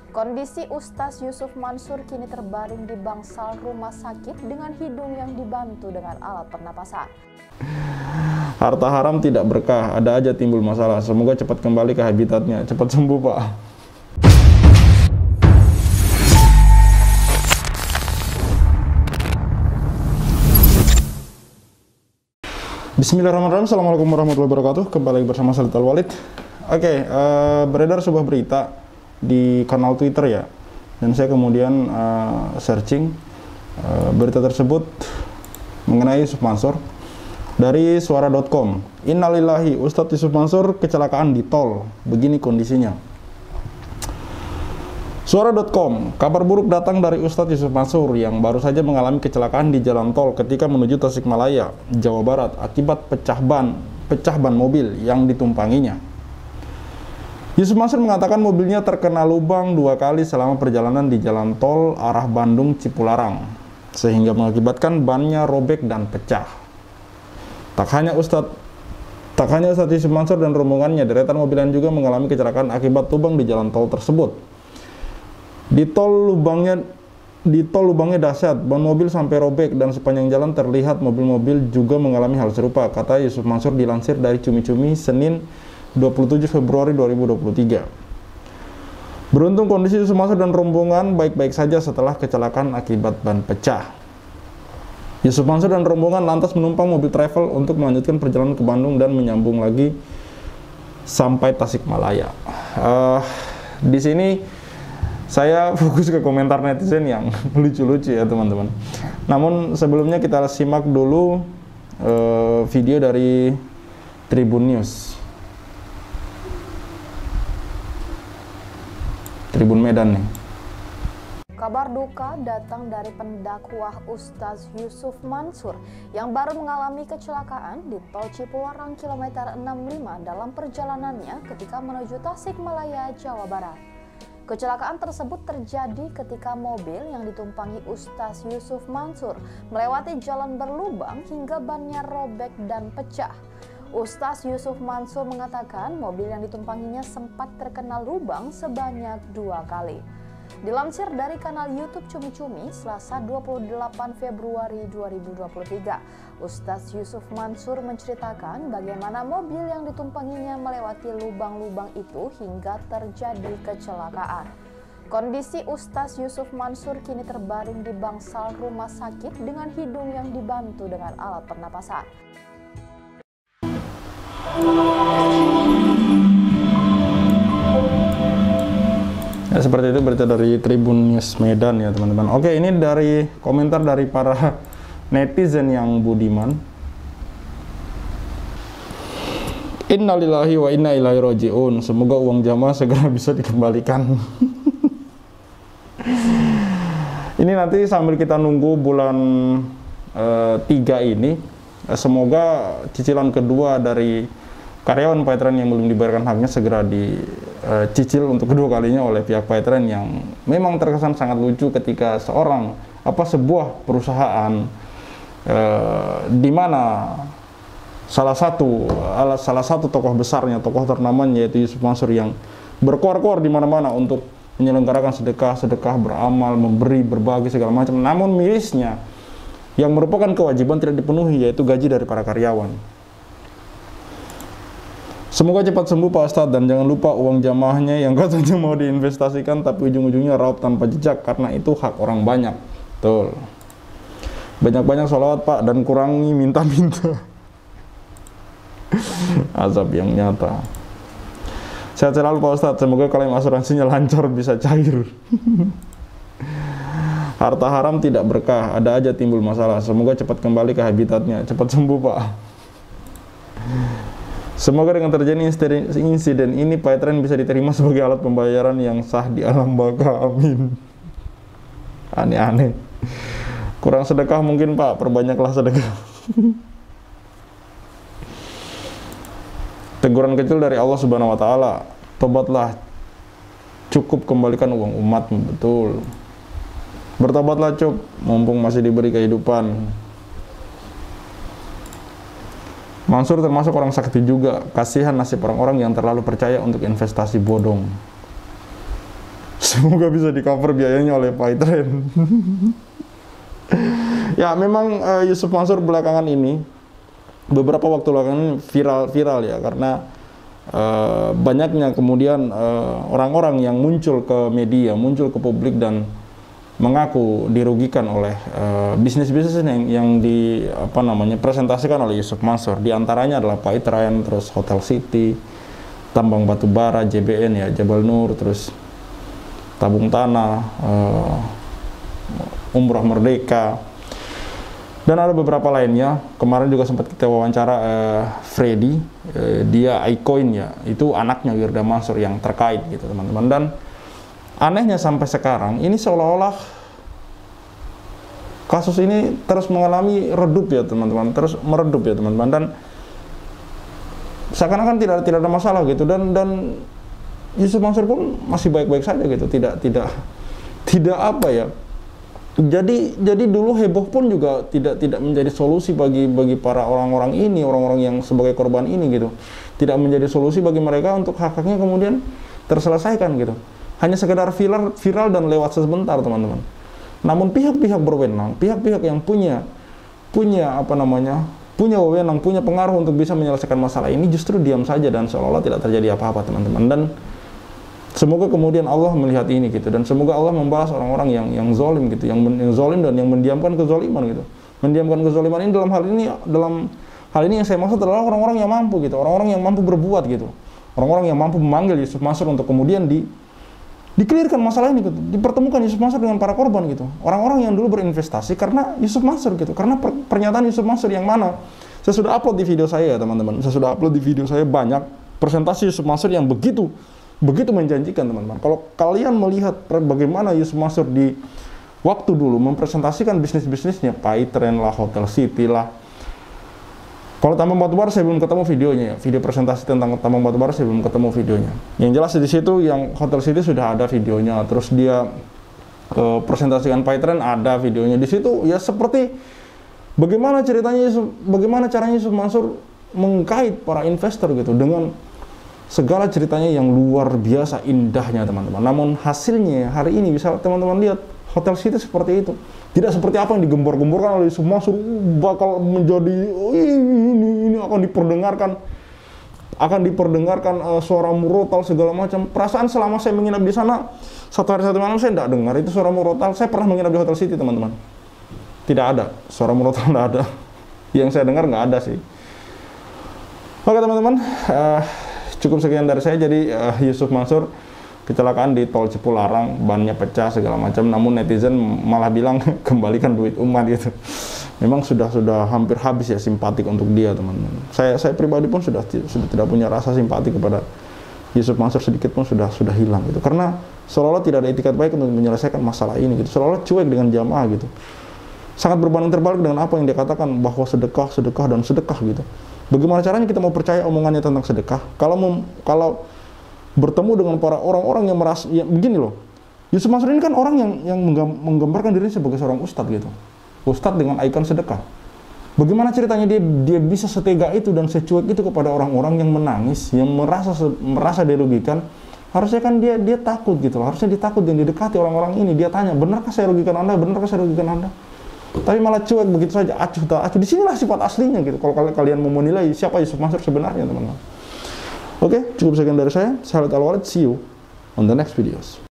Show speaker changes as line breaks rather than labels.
Kondisi Ustaz Yusuf Mansur kini terbaring di bangsal rumah sakit dengan hidung yang dibantu dengan alat pernapasan.
Harta haram tidak berkah, ada aja timbul masalah. Semoga cepat kembali ke habitatnya. Cepat sembuh, Pak. Bismillahirrahmanirrahim. Assalamualaikum warahmatullahi wabarakatuh. Kembali bersama Salid Al-Walid. Oke, beredar sebuah berita di kanal Twitter ya, dan saya kemudian searching berita tersebut mengenai Yusuf Mansur dari suara.com. Innalillahi, Ustadz Yusuf Mansur kecelakaan di tol, begini kondisinya. Suara.com, kabar buruk datang dari Ustadz Yusuf Mansur yang baru saja mengalami kecelakaan di jalan tol ketika menuju Tasikmalaya, Jawa Barat akibat pecah ban mobil yang ditumpanginya. Yusuf Mansur mengatakan mobilnya terkena lubang 2 kali selama perjalanan di jalan tol arah Bandung Cipularang, sehingga mengakibatkan bannya robek dan pecah. Tak hanya Ustadz Yusuf Mansur dan rombongannya, deretan mobil lain juga mengalami kecelakaan akibat lubang di jalan tol tersebut. Di tol lubangnya dahsyat, ban mobil sampai robek dan sepanjang jalan terlihat mobil-mobil juga mengalami hal serupa, kata Yusuf Mansur dilansir dari Cumi-Cumi Senin 27 Februari 2023. Beruntung kondisi Yusuf Mansur dan rombongan baik-baik saja setelah kecelakaan akibat ban pecah. Yusuf Mansur dan rombongan lantas menumpang mobil travel untuk melanjutkan perjalanan ke Bandung dan menyambung lagi sampai Tasikmalaya. Di sini saya fokus ke komentar netizen yang lucu-lucu ya teman-teman. Namun sebelumnya kita simak dulu video dari Tribun News. Tribun Medan nih.
Kabar duka datang dari pendakwah Ustaz Yusuf Mansur yang baru mengalami kecelakaan di tol Cipularang kilometer 65 dalam perjalanannya ketika menuju Tasikmalaya, Jawa Barat. Kecelakaan tersebut terjadi ketika mobil yang ditumpangi Ustaz Yusuf Mansur melewati jalan berlubang hingga bannya robek dan pecah. Ustaz Yusuf Mansur mengatakan mobil yang ditumpanginya sempat terkena lubang sebanyak 2 kali. Dilansir dari kanal YouTube Cumi-Cumi Selasa 28 Februari 2023, Ustaz Yusuf Mansur menceritakan bagaimana mobil yang ditumpanginya melewati lubang-lubang itu hingga terjadi kecelakaan. Kondisi Ustaz Yusuf Mansur kini terbaring di bangsal rumah sakit dengan hidung yang dibantu dengan alat pernapasan.
Ya, seperti itu berita dari Tribun News Medan ya teman-teman. Oke, ini dari komentar dari para netizen yang budiman. Innalillahi wa inna ilaihi raji'un. Semoga uang jamaah segera bisa dikembalikan. Ini nanti sambil kita nunggu bulan 3 ini, semoga cicilan kedua dari karyawan Paytren yang belum dibayarkan haknya segera dicicil untuk kedua kalinya oleh pihak Paytren, yang memang terkesan sangat lucu ketika sebuah perusahaan di mana salah satu tokoh besarnya, tokoh ternamanya yaitu Yusuf Mansur yang berkoar-koar di mana-mana untuk menyelenggarakan sedekah beramal, memberi, berbagi segala macam, namun mirisnya yang merupakan kewajiban tidak dipenuhi, yaitu gaji dari para karyawan. Semoga cepat sembuh Pak Ustadz, dan jangan lupa uang jamaahnya yang katanya mau diinvestasikan tapi ujung-ujungnya raup tanpa jejak karena itu hak orang banyak. Betul. Banyak-banyak sholawat Pak dan kurangi minta-minta. Azab yang nyata. Sehat selalu Pak Ustadz, semoga klaim asuransinya lancar bisa cair. Harta haram tidak berkah, ada aja timbul masalah. Semoga cepat kembali ke habitatnya. Cepat sembuh Pak. Semoga dengan terjadi insiden ini Paytren bisa diterima sebagai alat pembayaran yang sah di alam baka. Amin. Aneh-aneh. Kurang sedekah mungkin Pak, perbanyaklah sedekah. Teguran kecil dari Allah Subhanahu wa taala. Tobatlah, cukup kembalikan uang umatmu. Betul. Bertobatlah Cuk, mumpung masih diberi kehidupan. Mansur termasuk orang sakti juga. Kasihan nasib orang-orang yang terlalu percaya untuk investasi bodong. Semoga bisa di cover biayanya oleh PayTrend. Ya memang Yusuf Mansur belakangan ini, beberapa waktu belakangan ini viral ya, karena banyaknya kemudian orang-orang yang muncul ke media, muncul ke publik dan mengaku dirugikan oleh bisnis-bisnis yang presentasikan oleh Yusuf Mansur. Di antaranya adalah PayTrend, terus Hotel City, tambang batu bara, JBN ya, Jabal Nur, terus tabung tanah, Umroh Merdeka, dan ada beberapa lainnya. Kemarin juga sempat kita wawancara Freddy, dia iCoin ya, itu anaknya Wirda Mansur yang terkait gitu teman-teman. Dan anehnya sampai sekarang ini seolah-olah kasus ini terus mengalami redup ya teman-teman, terus meredup ya teman-teman, dan seakan-akan tidak ada masalah gitu, dan Yusuf Mansur pun masih baik-baik saja gitu, tidak apa ya. Jadi dulu heboh pun juga tidak menjadi solusi bagi para orang-orang ini, orang-orang yang sebagai korban ini gitu. Tidak menjadi solusi bagi mereka untuk hak-haknya kemudian terselesaikan gitu. Hanya sekedar viral dan lewat sebentar teman-teman. Namun pihak-pihak berwenang, pihak-pihak yang punya wewenang, punya pengaruh untuk bisa menyelesaikan masalah ini justru diam saja dan seolah-olah tidak terjadi apa-apa teman-teman. Dan semoga kemudian Allah melihat ini gitu, dan semoga Allah membalas orang-orang yang zalim gitu, yang zalim dan yang mendiamkan kezaliman gitu. Mendiamkan kezaliman ini dalam hal ini yang saya maksud adalah orang-orang yang mampu gitu, orang-orang yang mampu berbuat gitu. Orang-orang yang mampu memanggil Yusuf Mansur untuk kemudian dikelirkan masalah ini gitu, dipertemukan Yusuf Mansur dengan para korban gitu. Orang-orang yang dulu berinvestasi karena Yusuf Mansur gitu, karena pernyataan Yusuf Mansur yang mana saya sudah upload di video saya ya teman-teman. Saya sudah upload di video saya banyak presentasi Yusuf Mansur yang begitu menjanjikan teman-teman. Kalau kalian melihat bagaimana Yusuf Mansur di waktu dulu mempresentasikan bisnis-bisnisnya, PayTrend lah, Hotel City lah. Kalau tambang batubara saya belum ketemu videonya ya, video presentasi tentang tambang batubara saya belum ketemu videonya. Yang jelas di situ yang Hotel City sudah ada videonya, terus dia presentasikan PayTrend ada videonya. Di situ ya seperti bagaimana caranya Yusuf Mansur mengkait para investor gitu dengan segala ceritanya yang luar biasa indahnya teman-teman. Namun hasilnya hari ini bisa teman-teman lihat, Hotel City seperti itu. Tidak seperti apa yang digembor-gemborkan oleh Yusuf Mansur, bakal menjadi ini akan diperdengarkan suara murotal segala macam. Perasaan selama saya menginap di sana 1 hari 1 malam saya tidak dengar itu suara murotal. Saya pernah menginap di Hotel City teman-teman. Tidak ada suara murotal, tidak ada. Yang saya dengar nggak ada sih. Oke teman-teman, cukup sekian dari saya. Jadi Yusuf Mansur kecelakaan di tol Cipularang, bannya pecah segala macam, namun netizen malah bilang kembalikan duit umat gitu. Memang sudah hampir habis ya simpatik untuk dia teman-teman. Saya pribadi pun sudah tidak punya rasa simpati kepada Yusuf Mansur sedikit pun sudah hilang gitu. Karena seolah-olah tidak ada etikat baik untuk menyelesaikan masalah ini gitu. Seolah-olah cuek dengan jamaah gitu. Sangat berbanding terbalik dengan apa yang dia katakan bahwa sedekah gitu. Bagaimana caranya kita mau percaya omongannya tentang sedekah kalau bertemu dengan para orang-orang yang merasa ya, begini loh. Yusuf Mansur ini kan orang yang menggambarkan dirinya sebagai seorang ustadz gitu. Ustadz dengan ikon sedekah. Bagaimana ceritanya dia bisa setega itu dan secuek itu kepada orang-orang yang menangis, yang merasa dirugikan. Harusnya kan dia takut gitu loh. Harusnya dia takut dan didekati orang-orang ini. Dia tanya, "Benarkah saya rugikan Anda? Benarkah saya rugikan Anda?" Tapi malah cuek begitu saja, acuh. Disinilah sifat aslinya gitu. Kalau kalian mau menilai siapa Yusuf Mansur sebenarnya teman-teman. Oke, cukup sekian dari saya. Khalid Al-Walid, see you on the next videos.